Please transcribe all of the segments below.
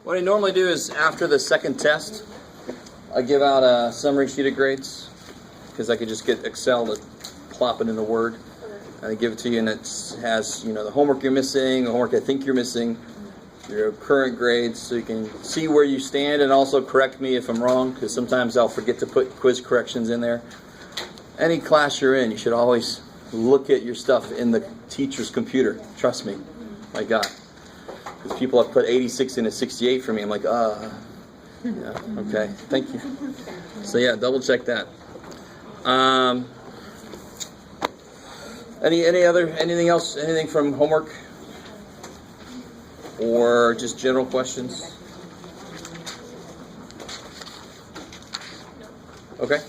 What I normally do is after the second test, I give out a summary sheet of grades because I could just get Excel to plop it in the Word. And I give it to you, and it has the homework you're missing, the homework I think you're missing, your current grades, so you can see where you stand and also correct me if I'm wrong, because sometimes I'll forget to put quiz corrections in there. Any class you're in, you should always look at your stuff in the teacher's computer. Trust me, my God. Because people have put 86 in a 68 for me. I'm like, yeah, okay, thank you. So yeah, double check that. Anything else? Anything from homework? Or just general questions? Okay,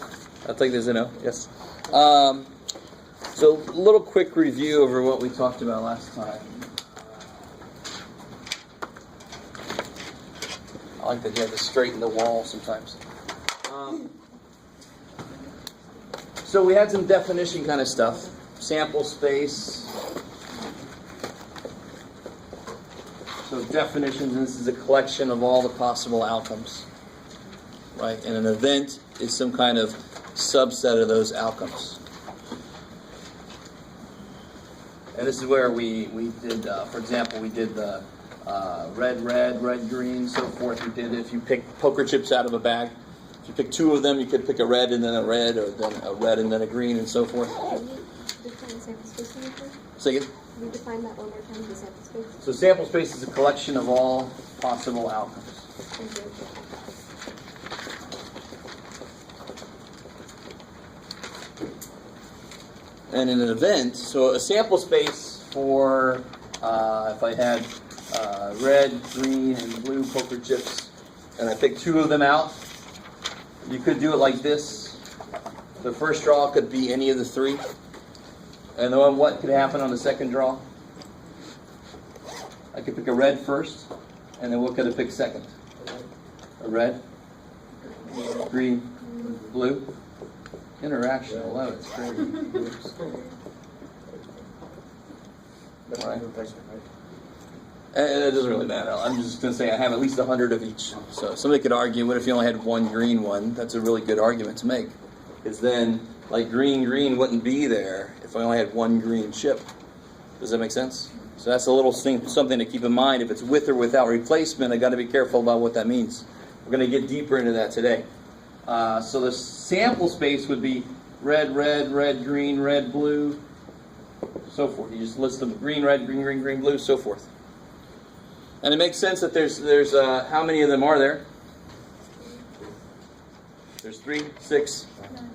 I'll take this as a no. Yes. So a little quick review over what we talked about last time. I like that you have to straighten the wall sometimes. So we had some definition kind of stuff. Sample space. So definitions, and this is a collection of all the possible outcomes. Right? And an event is some kind of subset of those outcomes. And this is where we did, for example, we did the red, green, so forth. We did if you pick poker chips out of a bag. If you pick two of them, you could pick a red and then a red, or then a red and then a green, and so forth. Can you define sample space one more time? Say again? Can you define that one more time, the sample space? So sample space is a collection of all possible outcomes. Thank you. And in an event, so a sample space for, if I had red, green, and blue poker chips, and I picked two of them out, you could do it like this. The first draw could be any of the three. And then what could happen on the second draw? I could pick a red first, and then what could I pick second? A red, green, blue. Interaction alone, it's great. Right. And it doesn't really matter. I'm just going to say I have at least 100 of each. So somebody could argue, what if you only had one green one? That's a really good argument to make. Because then, like green wouldn't be there if I only had one green chip. Does that make sense? So that's a little something to keep in mind. If it's with or without replacement, I got to be careful about what that means. We're going to get deeper into that today. So the sample space would be red, green, red, blue, so forth. You just list them: green, red, green, blue, so forth. And it makes sense that there's how many of them are there? There's 3, 6,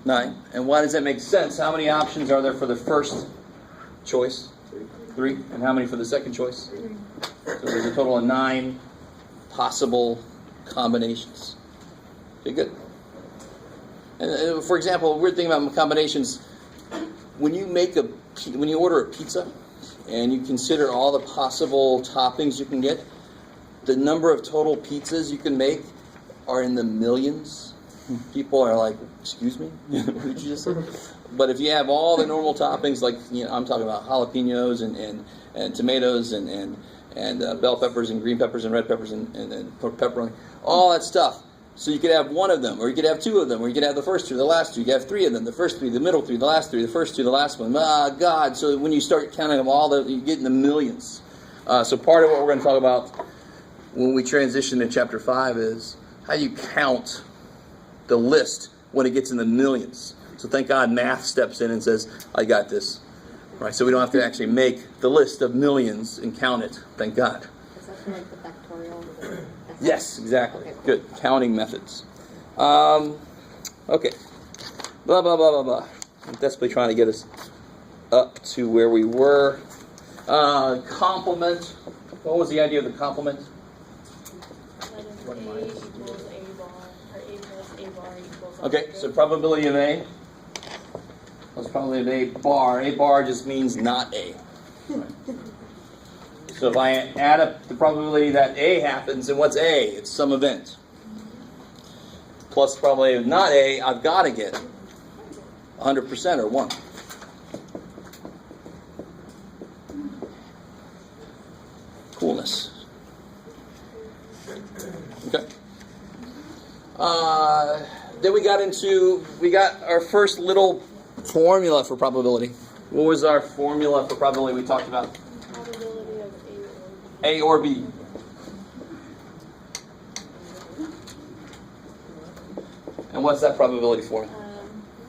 9. And why does that make sense? How many options are there for the first choice? 3. And how many for the second choice? So there's a total of 9 possible combinations. Okay, good. And for example, a weird thing about combinations: when you order a pizza and you consider all the possible toppings you can get, the number of total pizzas you can make are in the millions. People are like, "Excuse me, what did you just say?" But if you have all the normal toppings, like I'm talking about jalapenos and tomatoes and bell peppers and green peppers and red peppers and pepperoni, all that stuff. So you could have one of them, or you could have two of them, or you could have the first two, the last two. You could have 3 of them: the first 3, the middle 3, the last 3, the first 2, the last one. God! So when you start counting them all, you get in the millions. So part of what we're going to talk about when we transition to chapter 5 is how you count the list when it gets in the millions. So thank God math steps in and says, "I got this." Right? So we don't have to actually make the list of millions and count it. Thank God. Is that like the factorial? Yes, exactly. Okay. Good. Counting methods. Okay. Blah, blah, blah, blah, blah. I'm desperately trying to get us up to where we were. Complement. What was the idea of the complement? Okay, so probability of A. What's probability of A bar? A bar just means not A. Right. So if I add up the probability that A happens, then what's A? It's some event. Plus the probability of not A, I've got to get 100% or 1. Coolness. Okay. Then we got our first little formula for probability. What was our formula for probability we talked about? Probability of A or B. And what's that probability for?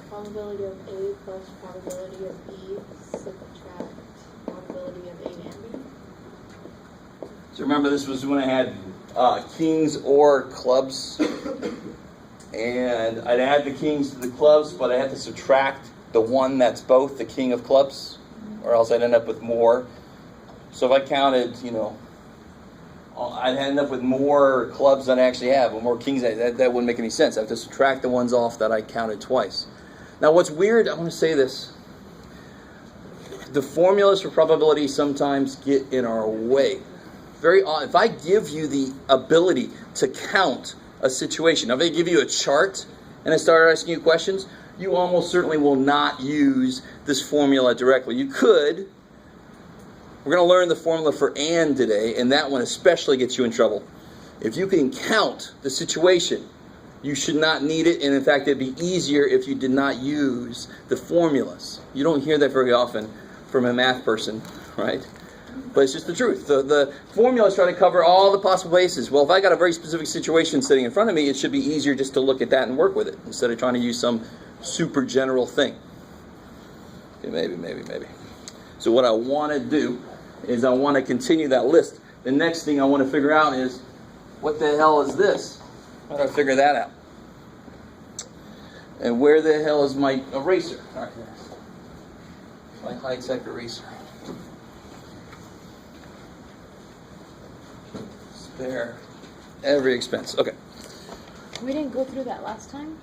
Probability of A plus probability of B subtract probability of A and B. So remember, this was when I had kings or clubs. And I'd add the kings to the clubs, but I had to subtract the one that's both the king of clubs, or else I'd end up with more. So if I counted, I'd end up with more clubs than I actually have, or more kings. That wouldn't make any sense. I have to subtract the ones off that I counted twice. Now what's weird, I want to say this. The formulas for probability sometimes get in our way. Very often, if I give you the ability to count a situation, now if I give you a chart and I start asking you questions, you almost certainly will not use this formula directly. You could. We're going to learn the formula for and today, and that one especially gets you in trouble. If you can count the situation, you should not need it, and in fact it'd be easier if you did not use the formulas. You don't hear that very often from a math person, right? But it's just the truth. The formulas try to cover all the possible bases. Well, if I got a very specific situation sitting in front of me, it should be easier just to look at that and work with it instead of trying to use some super general thing. Okay, maybe. So what I want to do is I want to continue that list. The next thing I want to figure out is, what the hell is this? How do I figure that out? And where the hell is my eraser? All right, my high-tech eraser. Spare every expense. Okay. We didn't go through that last time?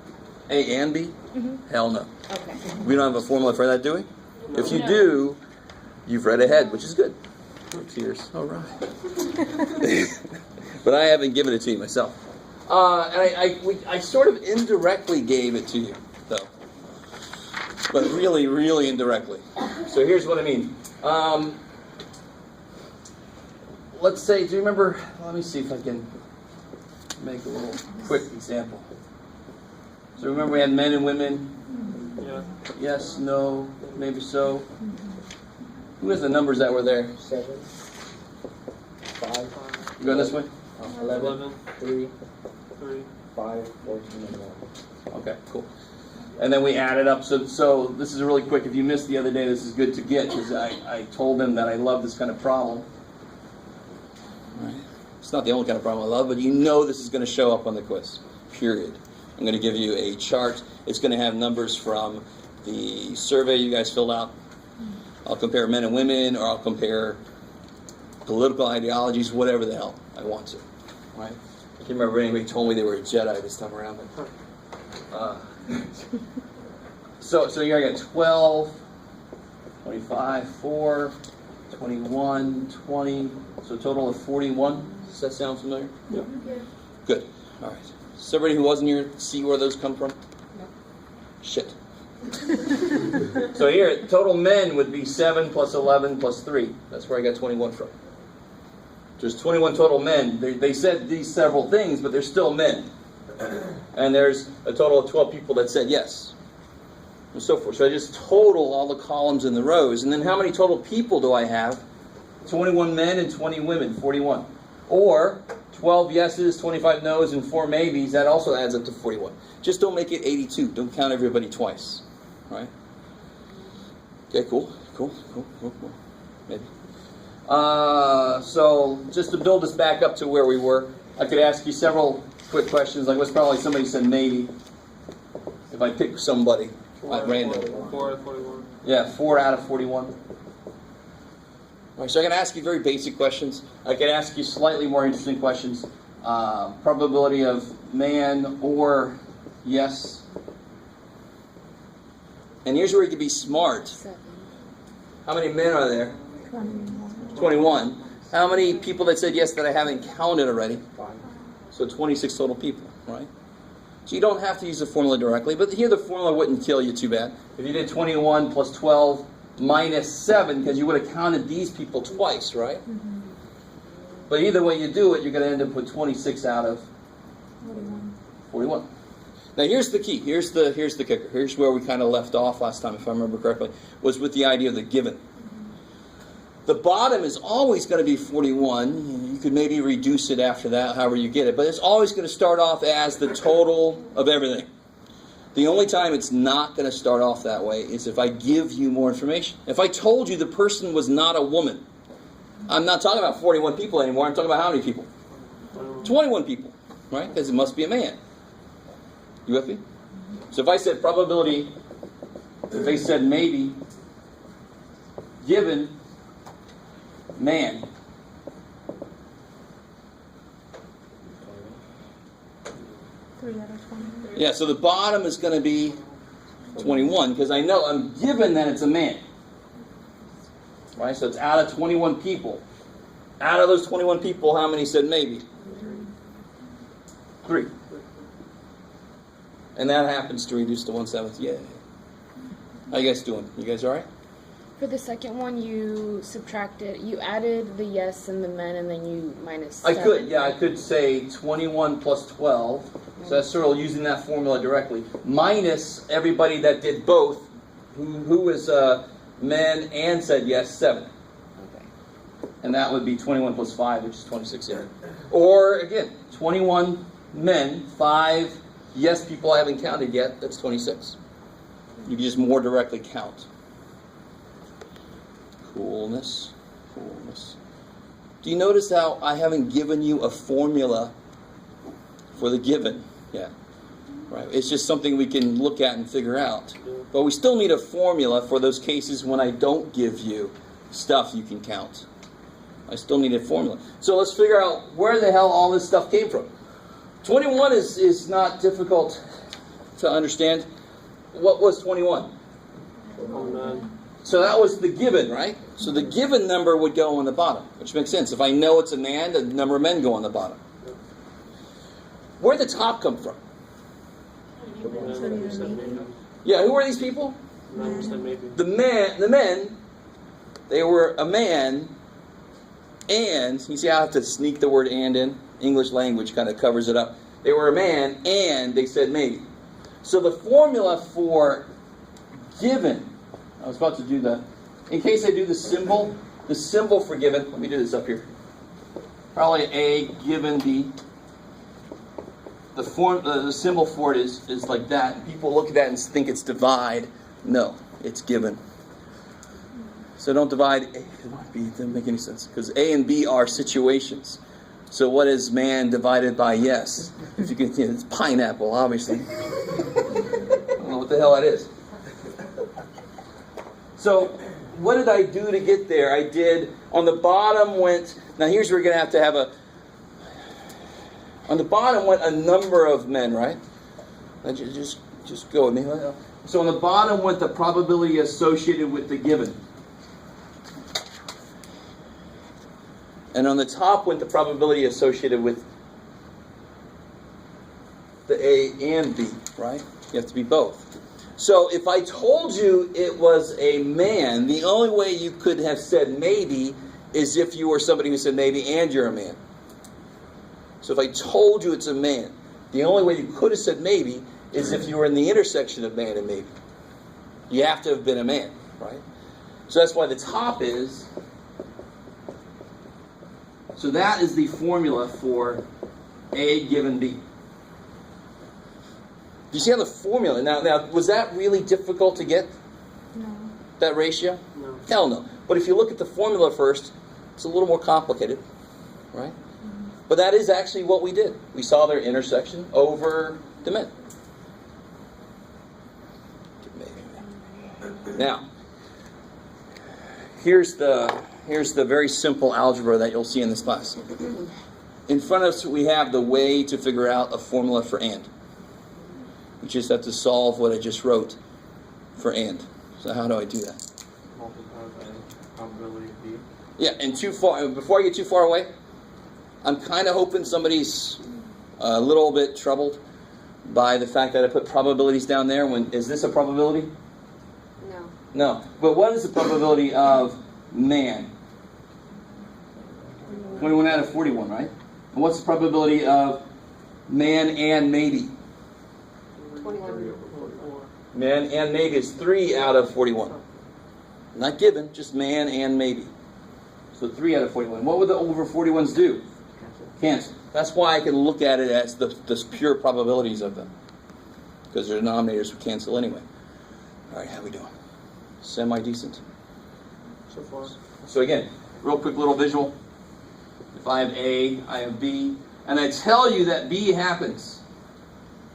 A and B? Mm-hmm. Hell no. Okay. We don't have a formula for that, do we? No. If you do, you've read ahead, which is good. Cheers. All right. But I haven't given it to you myself. And I sort of indirectly gave it to you, though. But really, really indirectly. So here's what I mean. Let's say, do you remember, let me see if I can make a little quick example. So remember we had men and women? Yeah. Yes, no, maybe so. Who has the numbers that were there? 7, 5. You going this way? 11, 3, 5, 14, and 1. Okay, cool. And then we added up. So this is really quick. If you missed the other day, this is good to get because I told them that I love this kind of problem. Right. It's not the only kind of problem I love, but you know this is going to show up on the quiz, period. I'm going to give you a chart. It's going to have numbers from the survey you guys filled out. I'll compare men and women, or I'll compare political ideologies, whatever the hell I want to. Right? I can't remember if anybody told me they were a Jedi this time around. But, so here I got 12, 25, 4, 21, 20, so a total of 41. Does that sound familiar? Yep. Good. All right. Does everybody who wasn't here see where those come from? No. Shit. So here, total men would be 7 plus 11 plus 3. That's where I got 21 from. There's 21 total men. They said these several things, but they're still men. And there's a total of 12 people that said yes. And so forth. So I just total all the columns and the rows. And then how many total people do I have? 21 men and 20 women, 41. Or 12 yeses, 25 no's, and 4 maybes. That also adds up to 41. Just don't make it 82. Don't count everybody twice. Right? Okay, cool. Maybe. So just to build us back up to where we were, I could ask you several quick questions. Like, what's probably somebody said maybe. If I pick somebody at random. 4 out of 41. Yeah, 4 out of 41. All right, so I can ask you very basic questions. I can ask you slightly more interesting questions. Probability of man or yes. And here's where you can be smart. 7. How many men are there? 21. How many people that said yes that I haven't counted already? 5. So 26 total people, right? So you don't have to use the formula directly, but here the formula wouldn't kill you too bad. If you did 21 plus 12 minus 7, because you would have counted these people twice, right? But either way you do it, you're going to end up with 26 out of 41. Now here's the key. Here's the kicker. Here's where we kind of left off last time, if I remember correctly, was with the idea of the given. The bottom is always going to be 41. You could maybe reduce it after that, however you get it. But it's always going to start off as the total of everything. The only time it's not going to start off that way is if I give you more information. If I told you the person was not a woman, I'm not talking about 41 people anymore. I'm talking about how many people? 21 people, right? Because it must be a man. You with me? So if I said probability, if they said maybe, given man. Yeah, so the bottom is going to be 21 because I know I'm given that it's a man. Right? So it's out of 21 people. Out of those 21 people, how many said maybe? 3. And that happens to reduce to 1/7. Yay. How you guys doing? You guys all right? For the second one, you subtracted, you added the yes and the men, and then you minus I 7. could, yeah, I could say 21 plus 12. So that's sort of using that formula directly. Minus everybody that did both, who was men and said yes, 7. Okay. And that would be 21 plus 5, which is 26, yeah. Or, again, 21 men, 5 yes people I haven't counted yet, that's 26. You can just more directly count. Coolness. Do you notice how I haven't given you a formula for the given yet? Right? It's just something we can look at and figure out. But we still need a formula for those cases when I don't give you stuff you can count. I still need a formula. So let's figure out where the hell all this stuff came from. 21 is not difficult to understand. What was 21? So that was the given, right? So the given number would go on the bottom, which makes sense. If I know it's a man, the number of men go on the bottom. Where did the top come from? Yeah, who were these people? The men, they were a man, and, you see how I have to sneak the word and in? English language kind of covers it up. They were a man, and they said maybe. So the formula for given, I was about to do that. In case I do the symbol for given, let me do this up here. Probably A given B. The symbol for it is like that. People look at that and think it's divide. No, it's given. So don't divide A and B. It doesn't make any sense. Because A and B are situations. So what is man divided by yes? If you can, it's pineapple, obviously. I don't know what the hell that is. So what did I do to get there? I did, on the bottom went, now here's where you're going to have on the bottom went a number of men, right? Just go with me. So on the bottom went the probability associated with the given. And on the top went the probability associated with the A and B, right? You have to be both. So if I told you it was a man, the only way you could have said maybe is if you were somebody who said maybe and you're a man. So if I told you it's a man, the only way you could have said maybe is if you were in the intersection of man and maybe. You have to have been a man, right? So that's why the top is. So that is the formula for A given B. Do you see how the formula, now was that really difficult to get? No. That ratio? No. Hell no. But if you look at the formula first, it's a little more complicated, right? Mm-hmm. But that is actually what we did. We saw their intersection over the men. Now, here's the very simple algebra that you'll see in this class. In front of us, we have the way to figure out a formula for and. We just have to solve what I just wrote for and. So how do I do that? Yeah, and before I get too far away, I'm kind of hoping somebody's a little bit troubled by the fact that I put probabilities down there. Is this a probability? No. No. But what is the probability of man? 21 out of 41, right? And what's the probability of man and maybe? 21. Man and maybe is 3 out of 41. Not given, just man and maybe. So 3 out of 41. What would the over 41s do? Cancel. That's why I can look at it as the pure probabilities of them. Because their denominators would cancel anyway. All right, how we doing? Semi-decent. So far. So again, real quick little visual. If I have A, I have B, and I tell you that B happens.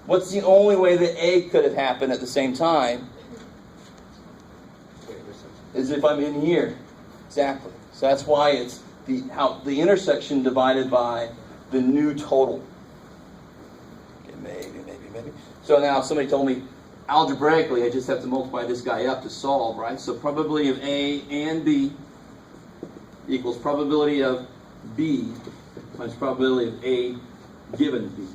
What's the only way that A could have happened at the same time? Is if I'm in here. Exactly. So that's why it's the intersection divided by the new total. Okay, maybe. So now somebody told me, algebraically, I just have to multiply this guy up to solve, right? So probability of A and B equals probability of B times probability of A given B.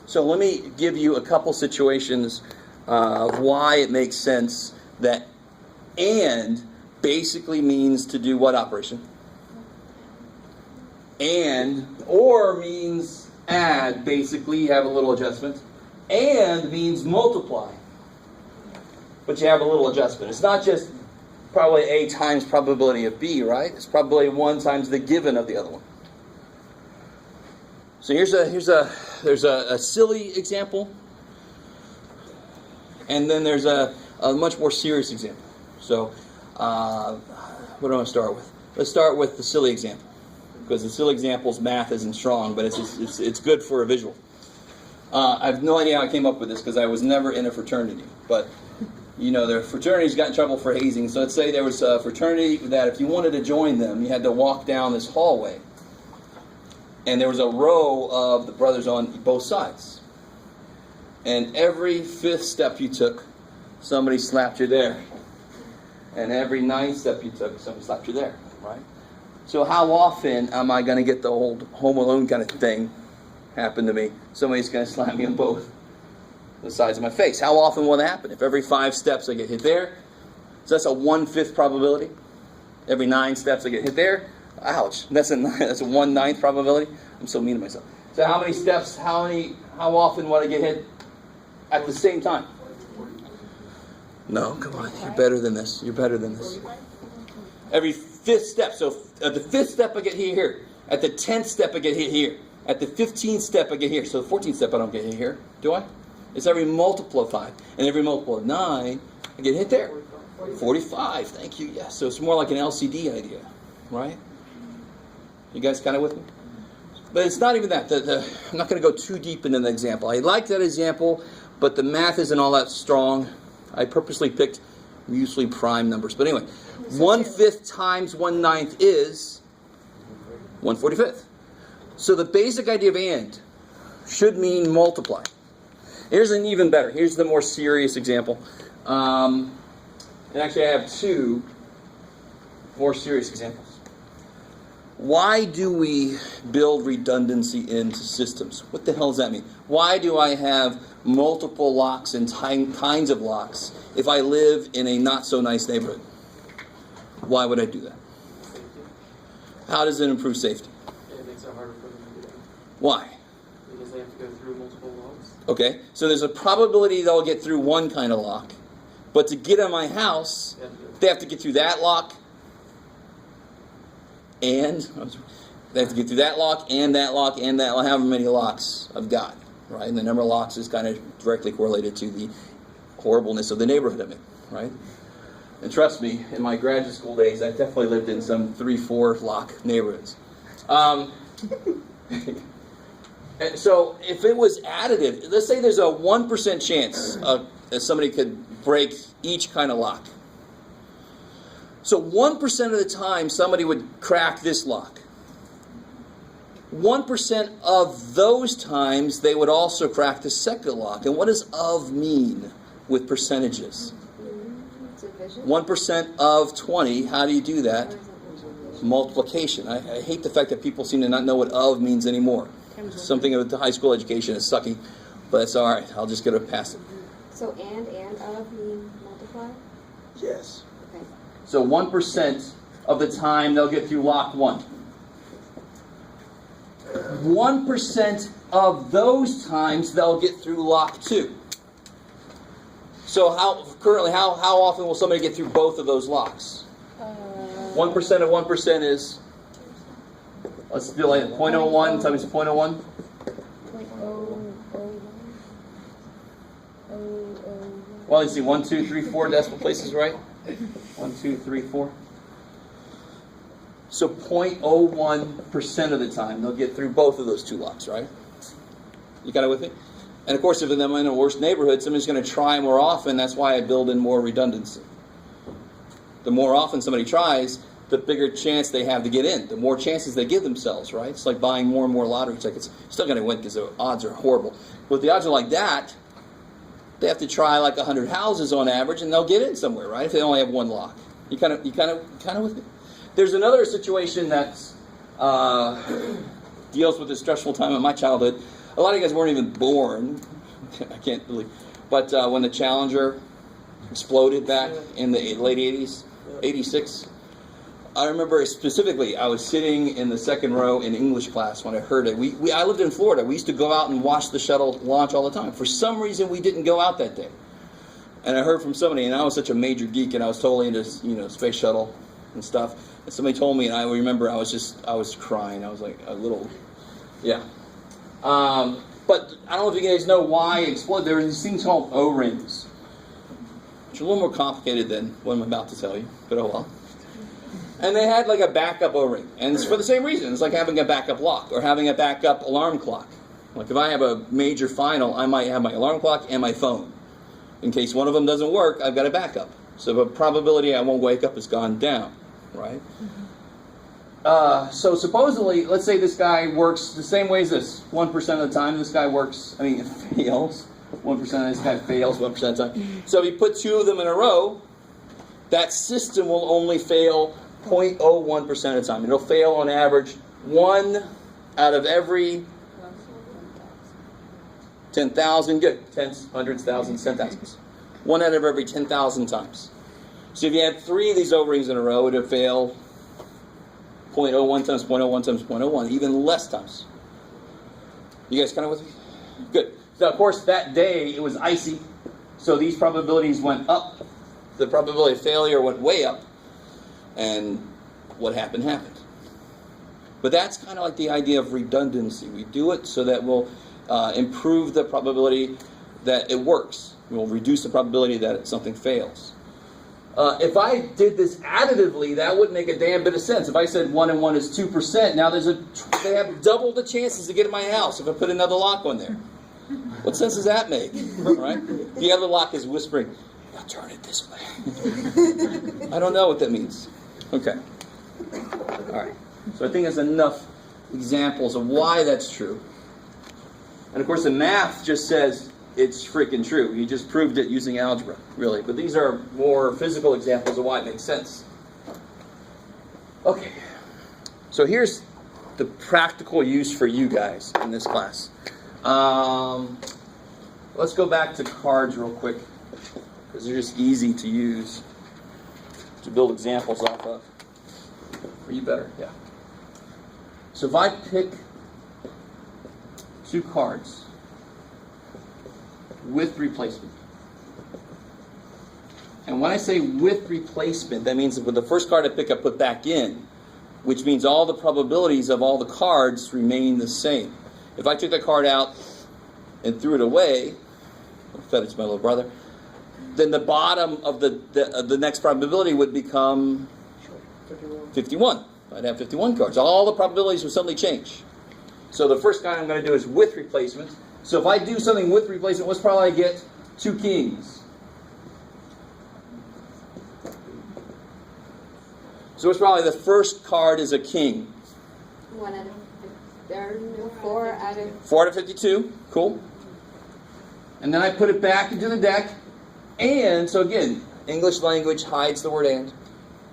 So let me give you a couple situations of why it makes sense that and basically means to do what operation? And, or means add, basically, you have a little adjustment. And means multiply. But you have a little adjustment. It's not just probably A times probability of B, right? It's probability 1 times the given of the other one. So there's a silly example, and then there's a much more serious example. So what do I want to start with? Let's start with the silly example, because the silly example's math isn't strong, but it's good for a visual. I have no idea how I came up with this because I was never in a fraternity, but you know, the fraternities got in trouble for hazing. So let's say there was a fraternity that if you wanted to join them, you had to walk down this hallway. And there was a row of the brothers on both sides. And every 5th step you took, somebody slapped you there. And every 9th step you took, somebody slapped you there, right? So how often am I going to get the old Home Alone kind of thing happen to me? Somebody's going to slap me on both the sides of my face. How often will that happen? If every 5 steps I get hit there, so that's a 1/5 probability. Every 9 steps I get hit there. Ouch! That's a 1/9 probability. I'm so mean to myself. So how many steps? How often would I get hit at the same time? No, come on. You're better than this. You're better than this. Every 5th step. So at the 5th step I get hit here. At the 10th step I get hit here. At the 15th step I get here. So the 14th step I don't get hit here, do I? It's every multiple of 5, and every multiple of 9 I get hit there. 45. Thank you. Yes. So it's more like an LCD idea, right? You guys kind of with me? But it's not even that. I'm not going to go too deep into the example. I like that example, but the math isn't all that strong. I purposely picked usually prime numbers. But anyway, 1/5 times 1/9 is 1/45. So the basic idea of and should mean multiply. Here's an even better. Here's the more serious example. And actually I have 2 more serious examples. Why do we build redundancy into systems? What the hell does that mean? Why do I have multiple locks and kinds of locks if I live in a not-so-nice neighborhood? Why would I do that? How does it improve safety? It makes it harder for them to get in. Why? Because they have to go through multiple locks. Okay, so there's a probability they'll get through one kind of lock, but to get in my house, they have to get through that lock, and they have to get through that lock, and that lock, and that lock, however many locks I've got, right? And the number of locks is kind of directly correlated to the horribleness of the neighborhood I'm in, right? And trust me, in my graduate school days, I definitely lived in some 3-4 lock neighborhoods. So if it was additive, let's say there's a 1% chance that somebody could break each kind of lock. So 1% of the time somebody would crack this lock. 1% of those times they would also crack the second lock. And what does of mean with percentages? 1% of 20, how do you do that? Multiplication. I hate the fact that people seem to not know what of means anymore. Something with the high school education is sucky, but it's all right. I'll just get it past it. So and of mean multiply? Yes. Okay. So 1% of the time they'll get through lock 1. 1% of those times they'll get through lock 2. So how often will somebody get through both of those locks? 1% of 1% is, let's do like 0.01 times 0.01. Well, let's see, 1, 2, 3, 4 decimal places, right? 1, 2, 3, 4. So 0.01% of the time they'll get through both of those two locks, right? You got it with me? And of course, if I'm in a worse neighborhood, somebody's going to try more often. That's why I build in more redundancy. The more often somebody tries, the bigger chance they have to get in. The more chances they give themselves, right? It's like buying more and more lottery tickets. You're still going to win because the odds are horrible. But if the odds are like that, they have to try like 100 houses on average, and they'll get in somewhere, right? If they only have one lock. You kind of with me. There's another situation that deals with the stressful time of my childhood. A lot of you guys weren't even born. I can't believe. But when the Challenger exploded back in the late 80s, 86, I remember specifically, I was sitting in the second row in English class when I heard it. I lived in Florida. We used to go out and watch the shuttle launch all the time. For some reason, we didn't go out that day. And I heard from somebody, and I was such a major geek, and I was totally into, space shuttle and stuff. And somebody told me, and I remember I was crying. I was like a little, yeah. But I don't know if you guys know why it exploded. There are these things called O-rings, which are a little more complicated than what I'm about to tell you, but oh well. And they had like a backup O-ring. And it's for the same reason. It's like having a backup lock or having a backup alarm clock. Like if I have a major final, I might have my alarm clock and my phone. In case one of them doesn't work, I've got a backup. So the probability I won't wake up has gone down, right? So supposedly, let's say this guy works the same way as this. 1% of the time this guy fails. 1% of this guy fails 1% of the time. So if you put two of them in a row, that system will only fail 0.01% of the time. It'll fail on average 1 out of every 10,000. Good. Tens, hundreds, thousands, 10,000s. 1 out of every 10,000 times. So if you had 3 of these O-rings in a row, it would fail 0.01 times 0.01 times 0.01, even less times. You guys kind of with me? Good. So of course that day it was icy, so these probabilities went up. The probability of failure went way up, and what happened. But that's kind of like the idea of redundancy. We do it so that we'll improve the probability that it works. We'll reduce the probability that something fails. If I did this additively, that wouldn't make a damn bit of sense. If I said 1 and 1 is 2%, now they have double the chances to get in my house if I put another lock on there. What sense does that make? Right? The other lock is whispering, now turn it this way. I don't know what that means. Okay. All right. So I think there's enough examples of why that's true. And of course the math just says it's freaking true. You just proved it using algebra, really. But these are more physical examples of why it makes sense. Okay. So here's the practical use for you guys in this class. Let's go back to cards real quick, because they're just easy to use to build examples off of. Are you better? Yeah. So if I pick 2 cards with replacement, and when I say with replacement, that means that with the first card I pick, I put back in, which means all the probabilities of all the cards remain the same. If I took that card out and threw it away, I fed it to my little brother, then the bottom of the next probability would become 51. I'd have 51 cards. All the probabilities would suddenly change. So the first kind I'm going to do is with replacement. So if I do something with replacement, what's probably I get? 2 kings. So what's probably the first card is a king. 1 out of 4 out of 4 out of 52. Cool. And then I put it back into the deck. And, so again, English language hides the word and.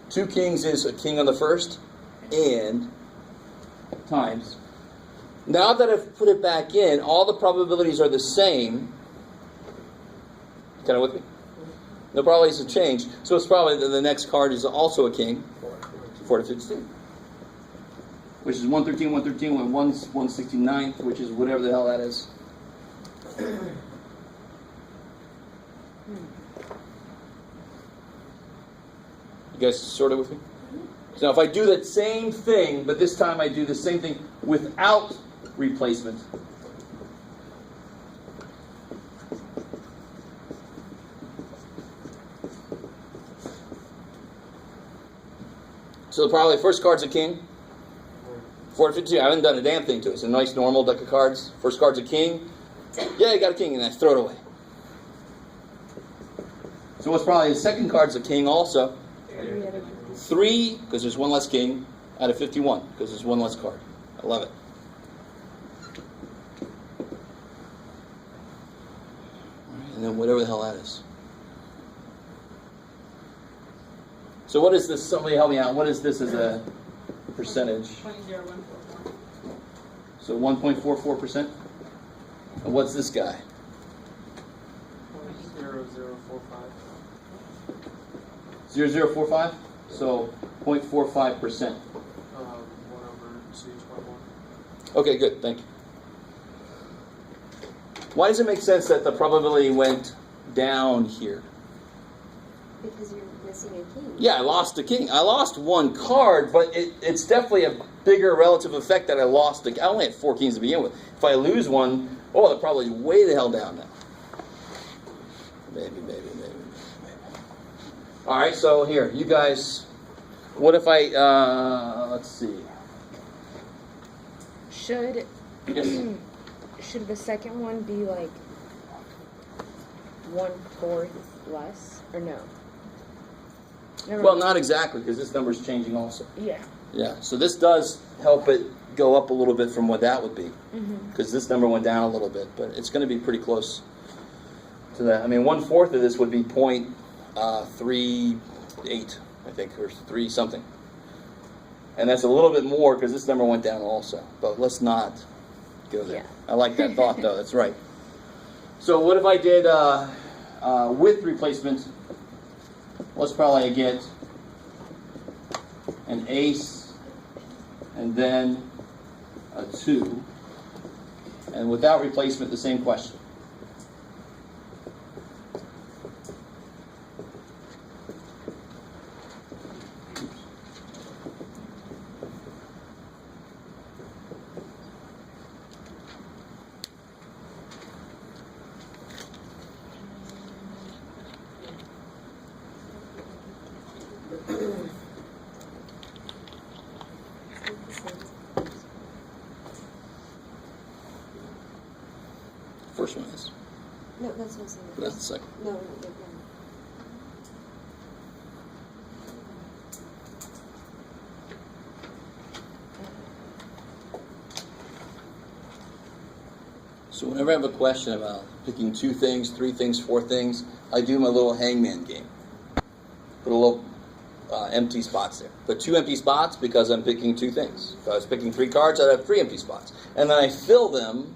2 kings is a king on the first, and times. Now that I've put it back in, all the probabilities are the same. Kind of with me? No probabilities have changed. So it's probably that the next card is also a king. 4 to 52. Which is 113, 113, 169th, which is whatever the hell that is. You guys sort of with me? So now if I do that same thing, but this time I do the same thing without replacement. So probably first card's a king. 4 to 52. I haven't done a damn thing to it. It's a nice normal deck of cards. First card's a king. Yeah, you got a king, and I throw it away. So what's probably the second card's a king also. 3, because there's one less king, out of 51, because there's one less card. I love it. And then whatever the hell that is. So what is this? Somebody help me out. What is this as a percentage? 0.0144. So 1.44%? And what's this guy? 0.0045. 0.0045? So 0.45%. 1 over 2.1. Okay, good. Thank you. Why does it make sense that the probability went down here? Because you're missing a king. Yeah, I lost a king. I lost one card, but it's definitely a bigger relative effect that I lost. I only had 4 kings to begin with. If I lose one, oh, the probability is way the hell down now. Maybe. All right, so here, you guys. What if I? Let's see. Should Yes. should the second one be like 1/4 less or no? Never Well, mind. not exactly, because this number is changing also. Yeah. Yeah, so this does help it go up a little bit from what that would be, because this number went down a little bit, but it's going to be pretty close to that. I mean, 1/4 of this would be 0.38, I think, or 3 something. And that's a little bit more because this number went down also. But let's not go there. Yeah. I like that thought, though. That's right. So what if I did with replacement? Let's probably get an ace and then a 2. And without replacement, the same question. First one is. No, that's what I'm saying. That's the second. No, no. So whenever I have a question about picking 2 things, 3 things, 4 things, I do my little hangman game. Put a little empty spots there. Put 2 empty spots because I'm picking 2 things. If I was picking 3 cards, I'd have 3 empty spots. And then I fill them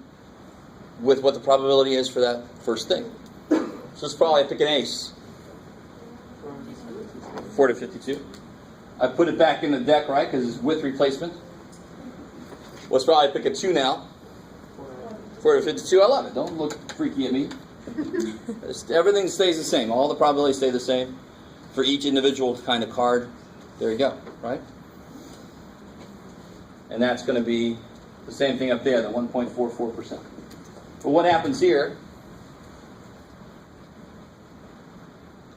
with what the probability is for that first thing. So it's probably I pick an ace. 4 to 52. I put it back in the deck, right, because it's with replacement. Let's probably pick a 2 now. 4 to 52, I love it. Don't look freaky at me. Everything stays the same. All the probabilities stay the same for each individual kind of card. There you go, right? And that's going to be the same thing up there, the 1.44%. But what happens here?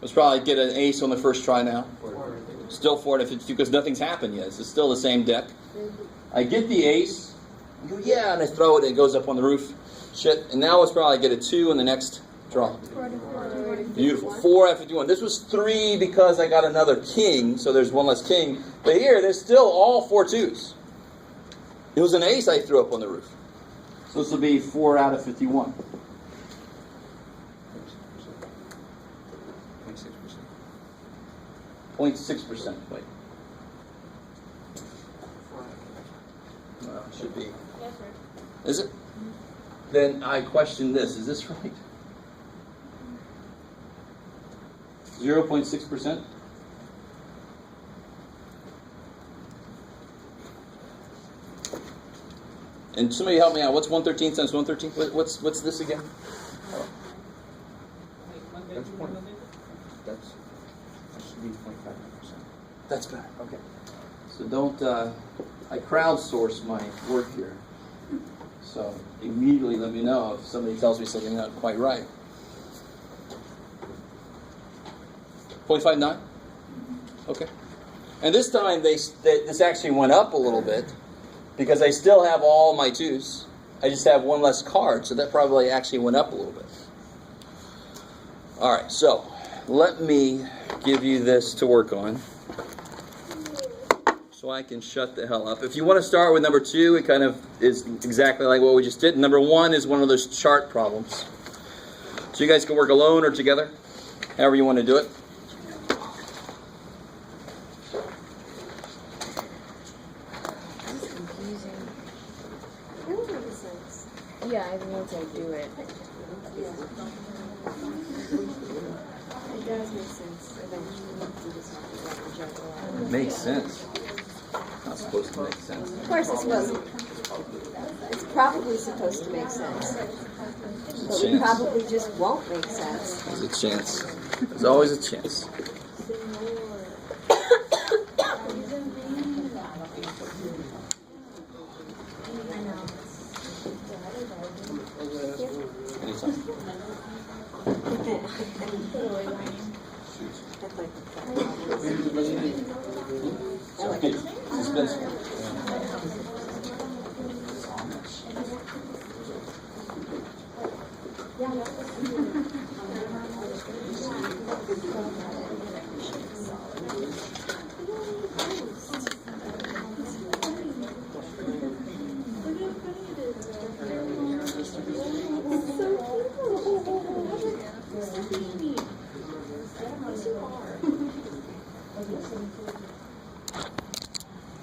Let's probably get an ace on the first try now. Still 4 to 52 because nothing's happened yet. It's still the same deck. I get the ace. I go, yeah, and I throw it and it goes up on the roof. Shit. And now let's probably get a 2 in the next draw. Beautiful. 4 out of 51. This was 3 because I got another king, so there's one less king. But here, there's still all 4 2s. It was an ace I threw up on the roof. So this will be 4 out of 51. 0.6%. Wait. Well, it should be. Is it? Then I question this. Is this right? 0.6%. And somebody help me out. What's 113 times 113? What's this again? That should be 0.59%. That's better. Okay. So don't. I crowdsource my work here. So immediately let me know if somebody tells me something not quite right. 0.59? Okay. And this time this actually went up a little bit because I still have all my 2s. I just have one less card, so that probably actually went up a little bit. All right, so let me give you this to work on so I can shut the hell up. If you want to start with number 2, it kind of is exactly like what we just did. Number 1 is one of those chart problems. So you guys can work alone or together, however you want to do it. This is confusing. It would make sense. Yeah, I need to do it. It does make sense eventually. It makes sense. Not supposed to make sense. Of course it's supposed to. It's probably supposed to make sense. But we probably just won't make sense. There's a chance. There's always a chance.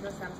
Anytime.